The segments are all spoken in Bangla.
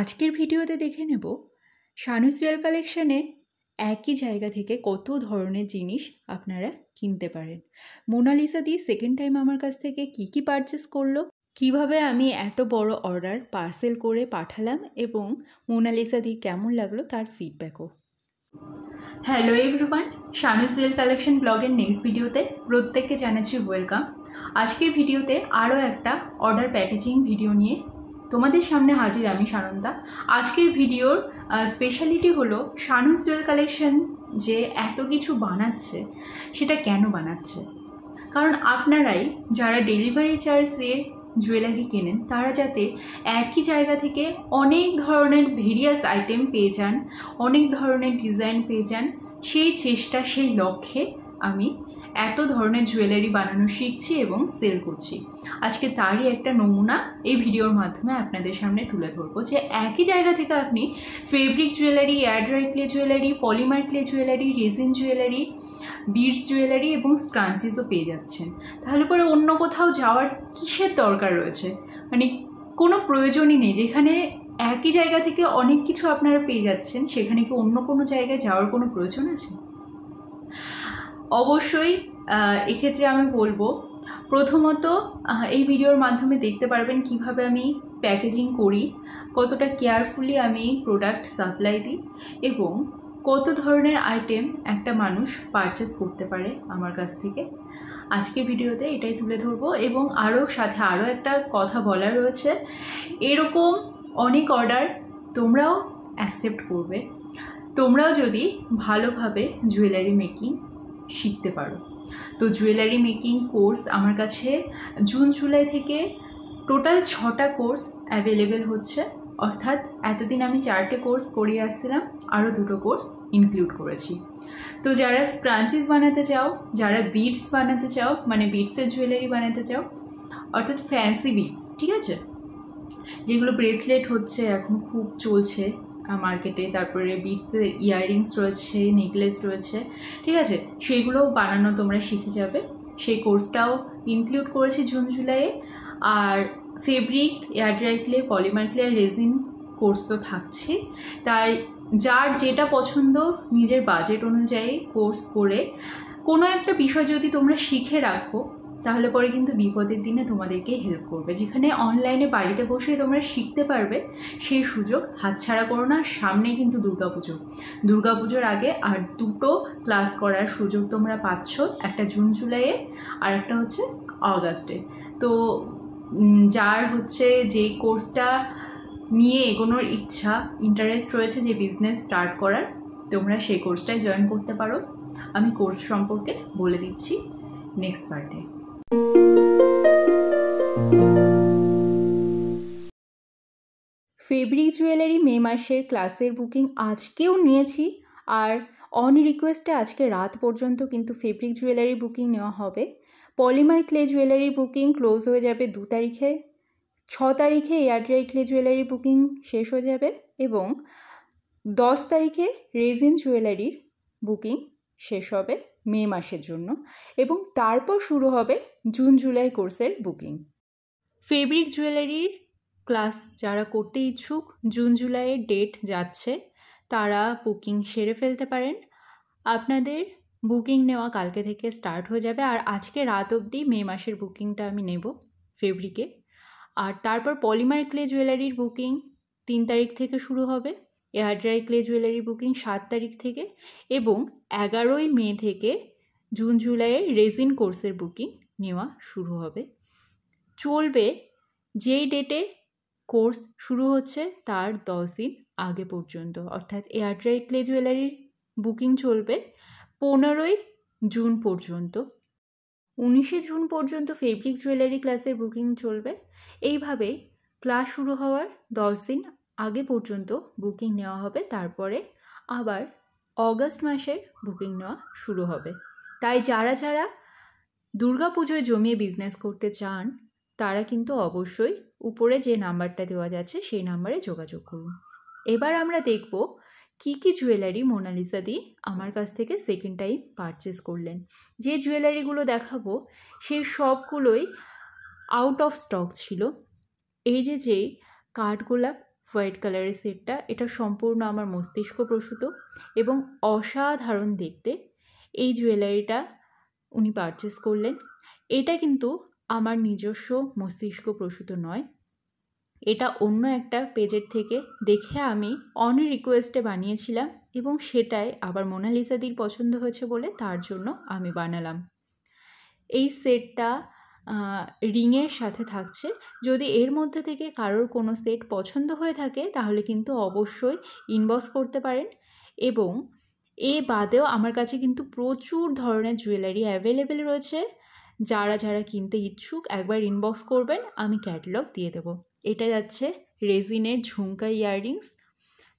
আজকের ভিডিওতে দেখে নেব শানুস জুয়েল কালেকশানে একই জায়গা থেকে কত ধরনের জিনিস আপনারা কিনতে পারেন। মোনালিসা দি সেকেন্ড টাইম আমার কাছ থেকে কি পারচেস করলো, কিভাবে আমি এত বড় অর্ডার পার্সেল করে পাঠালাম এবং মোনালিসা দির কেমন লাগলো তার ফিডব্যাকও। হ্যালো এভরিওয়ান, শানুস জুয়েল কালেকশন ব্লগের নেক্সট ভিডিওতে প্রত্যেককে জানাচ্ছি ওয়েলকাম। আজকের ভিডিওতে আরও একটা অর্ডার প্যাকেজিং ভিডিও নিয়ে তোমাদের সামনে হাজির আমি সানন্দা। আজকের ভিডিওর স্পেশালিটি হলো শানুস জুয়েল কালেকশন যে এত কিছু বানাচ্ছে সেটা কেন বানাচ্ছে। কারণ আপনারাই যারা ডেলিভারি চার্জ দিয়ে জুয়েলারি কেনেন তারা যাতে একই জায়গা থেকে অনেক ধরনের ভেরিয়াস আইটেম পেয়ে যান, অনেক ধরনের ডিজাইন পেয়ে যান, সেই চেষ্টা সেই লক্ষ্যে আমি এত ধরনের জুয়েলারি বানানো শিখছি এবং সেল করছি। আজকে তারই একটা নমুনা এই ভিডিওর মাধ্যমে আপনাদের সামনে তুলে ধরবো যে একই জায়গা থেকে আপনি fabric jewellery, air dry clay jewellery, polymer clay jewellery, resin jewellery, beads jewellery এবং স্ক্রাঞ্চিসও পেয়ে যাচ্ছেন। তাহলে পরে অন্য কোথাও যাওয়ার কিসের দরকার রয়েছে? মানে কোনো প্রয়োজনই নেই। যেখানে একই জায়গা থেকে অনেক কিছু আপনারা পেয়ে যাচ্ছেন সেখানে কি অন্য কোনো জায়গায় যাওয়ার কোনো প্রয়োজন আছে? অবশ্যই এক্ষেত্রে আমি বলবো, প্রথমত এই ভিডিওর মাধ্যমে দেখতে পারবেন কিভাবে আমি প্যাকেজিং করি, কতটা কেয়ারফুলি আমি প্রোডাক্ট সাপ্লাই দিই এবং কত ধরনের আইটেম একটা মানুষ পারচেস করতে পারে আমার কাছ থেকে। আজকের ভিডিওতে এটাই তুলে ধরবো এবং সাথে আরও একটা কথা বলার রয়েছে, এরকম অনেক অর্ডার তোমরাও অ্যাকসেপ্ট করবে, তোমরাও যদি ভালোভাবে জুয়েলারি মেকিং শিখতে পারো। তো জুয়েলারি মেকিং কোর্স আমার কাছে জুন জুলাই থেকে টোটাল 6টা কোর্স অ্যাভেলেবেল হচ্ছে। অর্থাৎ এতদিন আমি 4টে কোর্স করিয়ে আসছিলাম, আরও 2টো কোর্স ইনক্লুড করেছি। তো যারা স্ক্রাঞ্চিস বানাতে চাও, যারা বিডস বানাতে চাও, মানে বিডসের জুয়েলারি বানাতে চাও, অর্থাৎ ফ্যান্সি বিডস, ঠিক আছে, যেগুলো ব্রেসলেট হচ্ছে এখন খুব চলছে মার্কেটে, তারপরে বিডসের ইয়াররিংস রয়েছে, নেকলেস রয়েছে, ঠিক আছে, সেইগুলো বানানো তোমরা শিখে যাবে। সেই কোর্সটাও ইনক্লুড করেছি জুন জুলাইয়ে। আর fabric, air dry clay, polymer clay আর রেজিন কোর্স তো থাকছে। তাই যার যেটা পছন্দ নিজের বাজেট অনুযায়ী কোর্স করে কোনো একটা বিষয় যদি তোমরা শিখে রাখো তাহলে পরে কিন্তু বিপদের দিনে তোমাদেরকে হেল্প করবে। যেখানে অনলাইনে বাড়িতে বসে তোমরা শিখতে পারবে সেই সুযোগ হাতছাড়া করো না। সামনে কিন্তু দুর্গাপুজোর আগে আর 2টো ক্লাস করার সুযোগ তোমরা পাচ্ছ, একটা জুন জুলাইয়ে আর একটা হচ্ছে অগাস্টে। তো যার হচ্ছে যে কোর্সটা নিয়ে এগোনোর ইচ্ছা, ইন্টারেস্ট রয়েছে, যে বিজনেস স্টার্ট করার, তোমরা সেই কোর্সটায় জয়েন করতে পারো। আমি কোর্স সম্পর্কে বলে দিচ্ছি নেক্সট পার্টে। ফেব্রিক জুয়েলারি মে মাসের ক্লাসের বুকিং আজকেও নিয়েছি, আর অন রিকোয়েস্টে আজকে রাত পর্যন্ত কিন্তু ফেব্রিক জুয়েলারি বুকিং নেওয়া হবে। Polymer clay jewellery booking close হয়ে যাবে 2 তারিখে, 6 তারিখে air dry clay jewellery booking শেষ হয়ে যাবে এবং 10 তারিখে রেজিন জুয়েলারির বুকিং শেষ হবে মে মাসের জন্য, এবং তারপর শুরু হবে জুন জুলাই কোর্সের বুকিং। ফেব্রিক জুয়েলারির ক্লাস যারা করতে ইচ্ছুক, জুন জুলাইয়ের ডেট যাচ্ছে, তারা বুকিং সেরে ফেলতে পারেন। আপনাদের বুকিং নেওয়া কালকে থেকে স্টার্ট হয়ে যাবে, আর আজকে রাত অবধি মে মাসের বুকিংটা আমি নেব ফেব্রিকে। আর তারপর পলিমার ক্লে জুয়েলারির বুকিং 3 তারিখ থেকে শুরু হবে, এয়ার ড্রাই ক্লে জুয়েলারির বুকিং 7 তারিখ থেকে, এবং 11ই মে থেকে জুন জুলাইয়ের রেজিন কোর্সের বুকিং নেওয়া শুরু হবে। চলবে যেই ডেটে কোর্স শুরু হচ্ছে তার 10 দিন আগে পর্যন্ত, অর্থাৎ এয়ার ড্রাই ক্লে জুয়েলারির বুকিং চলবে 15ই জুন পর্যন্ত, 19শে জুন পর্যন্ত ফেব্রিক জুয়েলারি ক্লাসের বুকিং চলবে। এইভাবেই ক্লাস শুরু হওয়ার 10 দিন আগে পর্যন্ত বুকিং নেওয়া হবে। তারপরে আবার অগাস্ট মাসের বুকিং নেওয়া শুরু হবে। তাই যারা দুর্গাপুজোয় জমিয়ে বিজনেস করতে চান তারা কিন্তু অবশ্যই উপরে যে নাম্বারটা দেওয়া যাচ্ছে সেই নাম্বারে যোগাযোগ করুন। এবার আমরা দেখব কি জুয়েলারি মোনালিসা দি আমার কাছ থেকে সেকেন্ড টাইম পারচেস করলেন। যে জুয়েলারিগুলো দেখাবো সেই সবগুলোই আউট অফ স্টক ছিল। এই যেই কাঠগোলাপ হোয়াইট কালারের সেটটা, এটা সম্পূর্ণ আমার মস্তিষ্ক প্রসূত এবং অসাধারণ দেখতে। এই জুয়েলারিটা উনি পারচেস করলেন। এটা কিন্তু আমার নিজস্ব মস্তিষ্ক প্রসূত নয়, এটা অন্য একটা পেজের থেকে দেখে আমি অন রিকোয়েস্টে বানিয়েছিলাম এবং সেটাই আবার মোনালিসাদির পছন্দ হয়েছে বলে তার জন্য আমি বানালাম। এই সেটটা রিংয়ের সাথে থাকছে। যদি এর মধ্যে থেকে কারোর কোনো সেট পছন্দ হয়ে থাকে তাহলে কিন্তু অবশ্যই ইনবক্স করতে পারেন। এবং এ বাদেও আমার কাছে কিন্তু প্রচুর ধরনের জুয়েলারি অ্যাভেলেবেল রয়েছে। যারা যারা কিনতে ইচ্ছুক একবার ইনবক্স করবেন, আমি ক্যাটালগ দিয়ে দেবো। এটা যাচ্ছে রেজিনের ঝুমকা ইয়াররিংস।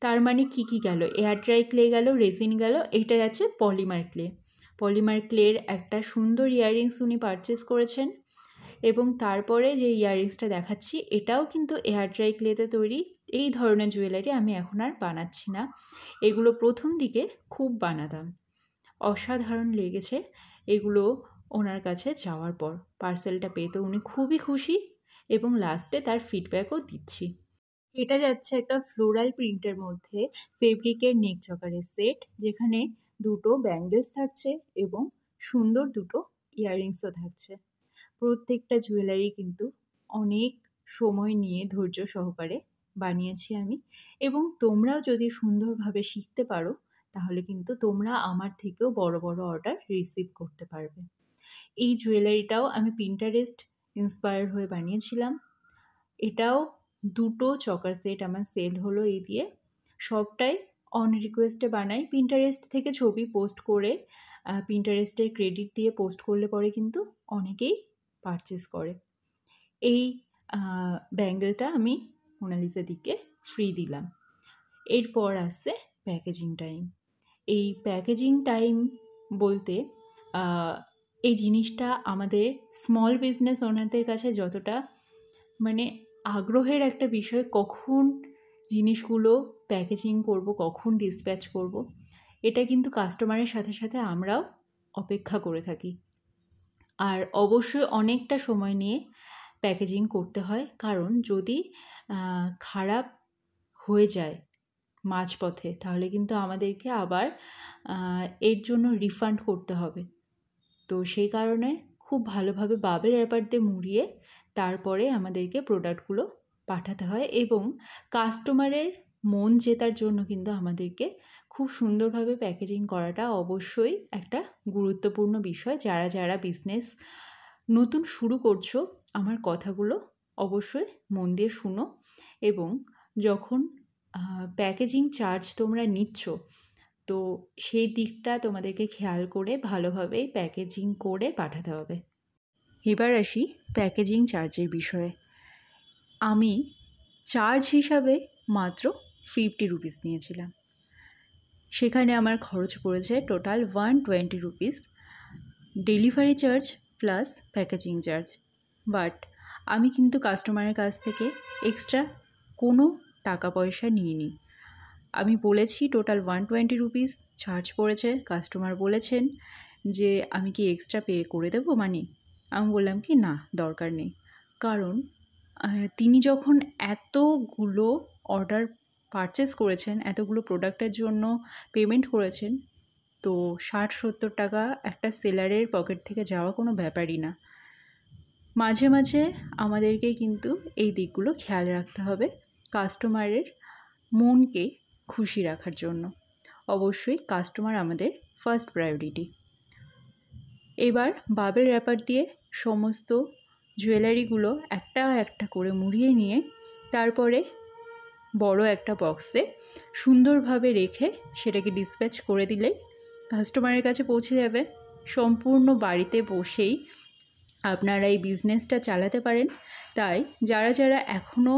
তার মানে কি কি গেল? এয়ার ড্রাই ক্লে গেল, রেজিন গেল, এটা যাচ্ছে পলিমার ক্লে। পলিমার ক্লের একটা সুন্দর ইয়াররিংস উনি পারচেস করেছেন। এবং তারপরে যে ইয়াররিংসটা দেখাচ্ছি এটাও কিন্তু এয়ার ড্রাই ক্লেতে তৈরি। এই ধরনের জুয়েলারি আমি এখন আর বানাচ্ছি না, এগুলো প্রথম দিকে খুব বানাতাম। অসাধারণ লেগেছে এগুলো ওনার কাছে যাওয়ার পর। পার্সেলটা পেয়ে তো উনি খুবই খুশি এবং লাস্টে তার ফিডব্যাকও দিচ্ছি। এটা যাচ্ছে একটা ফ্লোরাল প্রিন্টের মধ্যে ফেব্রিকের নেক চকারের সেট, যেখানে দুটো ব্যাঙ্গেলস থাকছে এবং সুন্দর দুটো ইয়াররিংসও থাকছে। প্রত্যেকটা জুয়েলারি কিন্তু অনেক সময় নিয়ে ধৈর্য সহকারে বানিয়েছি আমি। এবং তোমরাও যদি সুন্দরভাবে শিখতে পারো তাহলে কিন্তু তোমরা আমার থেকেও বড় বড় অর্ডার রিসিভ করতে পারবে। এই জুয়েলারিটাও আমি পিন্টারেস্ট ইন্সপায়ার হয়ে বানিয়েছিলাম। এটাও দুটো চকার সেট আমার সেল হলো এই দিয়ে। সবটাই অন রিকোয়েস্টে বানাই। পিন্টারেস্ট থেকে ছবি পোস্ট করে পিন্টারেস্টের ক্রেডিট দিয়ে পোস্ট করলে পরে কিন্তু অনেকেই পারচেস করে। এই ব্যাঙ্গেলটা আমি মোনালিসাদিকে ফ্রি দিলাম। এরপর আসছে প্যাকেজিং টাইম। এই প্যাকেজিং টাইম বলতে এই জিনিসটা আমাদের স্মল বিজনেস ওনারদের কাছে যতটা মানে আগ্রহের একটা বিষয়, কখন জিনিসগুলো প্যাকেজিং করব, কখন ডিসপ্যাচ করব, এটা কিন্তু কাস্টমারের সাথে সাথে আমরাও অপেক্ষা করে থাকি। আর অবশ্যই অনেকটা সময় নিয়ে প্যাকেজিং করতে হয়, কারণ যদি খারাপ হয়ে যায় মাঝপথে তাহলে কিন্তু আমাদেরকে আবার এর জন্য রিফান্ড করতে হবে। তো সেই কারণে খুব ভালোভাবে বাবেল র্যাপার দিয়ে মুড়িয়ে তারপরে আমাদেরকে প্রোডাক্টগুলো পাঠাতে হয়। এবং কাস্টমারের মন জেতার জন্য কিন্তু আমাদেরকে খুব সুন্দরভাবে প্যাকেজিং করাটা অবশ্যই একটা গুরুত্বপূর্ণ বিষয়। যারা যারা বিজনেস নতুন শুরু করছো আমার কথাগুলো অবশ্যই মন দিয়ে শুনো। এবং যখন প্যাকেজিং চার্জ তোমরা নিচ্ছ তো সেই দিকটা তোমাদেরকে খেয়াল করে ভালোভাবে প্যাকেজিং করে পাঠাতে হবে। এবার আসি প্যাকেজিং চার্জের বিষয়ে। আমি চার্জ হিসাবে মাত্র 50 রুপিস নিয়েছিলাম। সেখানে আমার খরচ পড়েছে total 120 rupees, delivery charge plus packaging charge. But আমি কিন্তু কাস্টমারের কাছ থেকে এক্সট্রা কোনো টাকা পয়সা নিইনি। আমি বলেছি টোটাল 120 রুপিস চার্জ পড়েছে। কাস্টমার বলেছেন যে আমি কি এক্সট্রা পে করে দেবো মানি? আমি বললাম কি না, দরকার নেই। কারণ তিনি যখন এতগুলো অর্ডার পারচেস করেছেন, এতগুলো প্রোডাক্টের জন্য পেমেন্ট করেছেন, তো 60-70 টাকা একটা সেলারের পকেট থেকে যাওয়া কোনো ব্যাপারই না। মাঝে মাঝে আমাদেরকে কিন্তু এই দিকগুলো খেয়াল রাখতে হবে কাস্টমারের মনকে খুশি রাখার জন্য। অবশ্যই কাস্টমার আমাদের ফার্স্ট প্রায়োরিটি। এবার বাবেল র্যাপার দিয়ে সমস্ত জুয়েলারিগুলো একটা একটা করে মুড়িয়ে নিয়ে তারপরে বড় একটা বক্সে সুন্দরভাবে রেখে সেটাকে ডিসপ্যাচ করে দিলেই কাস্টমারের কাছে পৌঁছে যাবে। সম্পূর্ণ বাড়িতে বসেই আপনারা এই বিজনেসটা চালাতে পারেন। তাই যারা যারা এখনও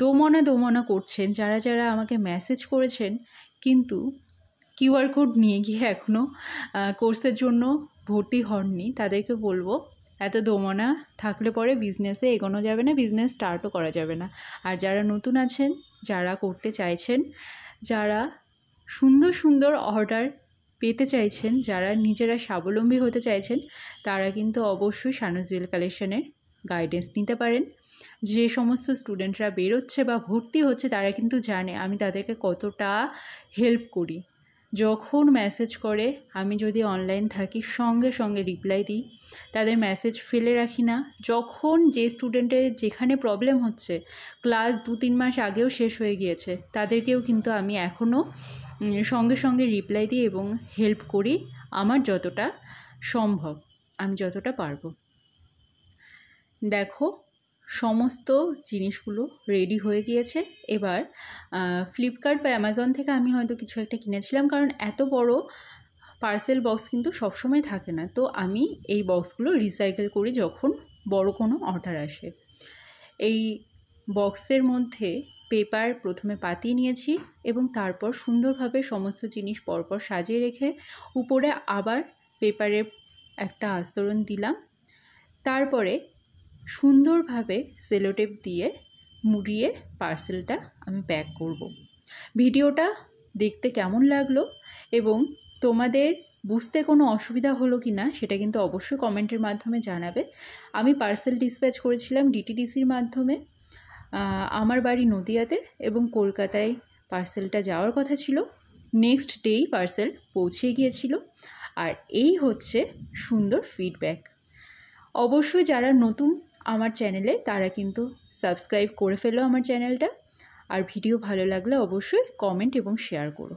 দোমনা করছেন, যারা যারা আমাকে মেসেজ করেছেন কিন্তু কিউআর কোড নিয়ে গিয়ে এখনও কোর্সের জন্য ভর্তি হননি, তাদেরকে বলবো এত দোমনা থাকলে পরে বিজনেসে এগোনো যাবে না, বিজনেস স্টার্টও করা যাবে না। আর যারা নতুন আছেন, যারা করতে চাইছেন, যারা সুন্দর সুন্দর অর্ডার পেতে চাইছেন, যারা নিজেরা স্বাবলম্বী হতে চাইছেন, তারা কিন্তু অবশ্যই শানু জুয়েল কালেকশনের গাইডেন্স নিতে পারেন। যে সমস্ত স্টুডেন্টরা বেরোচ্ছে বা ভর্তি হচ্ছে তারা কিন্তু জানে আমি তাদেরকে কতটা হেল্প করি। যখন মেসেজ করে আমি যদি অনলাইন থাকি সঙ্গে সঙ্গে রিপ্লাই দিই, তাদের মেসেজ ফেলে রাখি না। যখন যে স্টুডেন্টের যেখানে প্রবলেম হচ্ছে, ক্লাস 2-3 মাস আগেও শেষ হয়ে গিয়েছে, তাদেরকেও কিন্তু আমি এখনও সঙ্গে সঙ্গে রিপ্লাই দিই এবং হেল্প করি আমার যতটা সম্ভব, আমি যতটা পারবো। দেখো সমস্ত জিনিসগুলো রেডি হয়ে গিয়েছে। এবার ফ্লিপকার্ট বা অ্যামাজন থেকে আমি হয়তো কিছু একটা কিনেছিলাম, কারণ এত বড় পার্সেল বক্স কিন্তু সবসময় থাকে না, তো আমি এই বক্সগুলো রিসাইকেল করি যখন বড় কোনো অর্ডার আসে। এই বক্সের মধ্যে পেপার প্রথমে পাতিয়ে নিয়েছি এবং তারপর সুন্দরভাবে সমস্ত জিনিস পরপর সাজিয়ে রেখে উপরে আবার পেপারের একটা আস্তরণ দিলাম। তারপরে সুন্দরভাবে সেলোটেপ দিয়ে মুড়িয়ে পার্সেলটা আমি প্যাক করব। ভিডিওটা দেখতে কেমন লাগলো এবং তোমাদের বুঝতে কোনো অসুবিধা হলো কি না সেটা কিন্তু অবশ্যই কমেন্টের মাধ্যমে জানাবে। আমি পার্সেল ডিসপ্যাচ করেছিলাম ডিটিডিসির মাধ্যমে। আমার বাড়ি নদিয়াতে এবং কলকাতায় পার্সেলটা যাওয়ার কথা ছিল। নেক্সট ডেই পার্সেল পৌঁছে গিয়েছিল। আর এই হচ্ছে সুন্দর ফিডব্যাক। অবশ্যই যারা নতুন আমার চ্যানেলে তারা কিন্তু সাবস্ক্রাইব করে ফেলো আমার চ্যানেলটা। আর ভিডিও ভালো লাগলে অবশ্যই কমেন্ট এবং শেয়ার করো।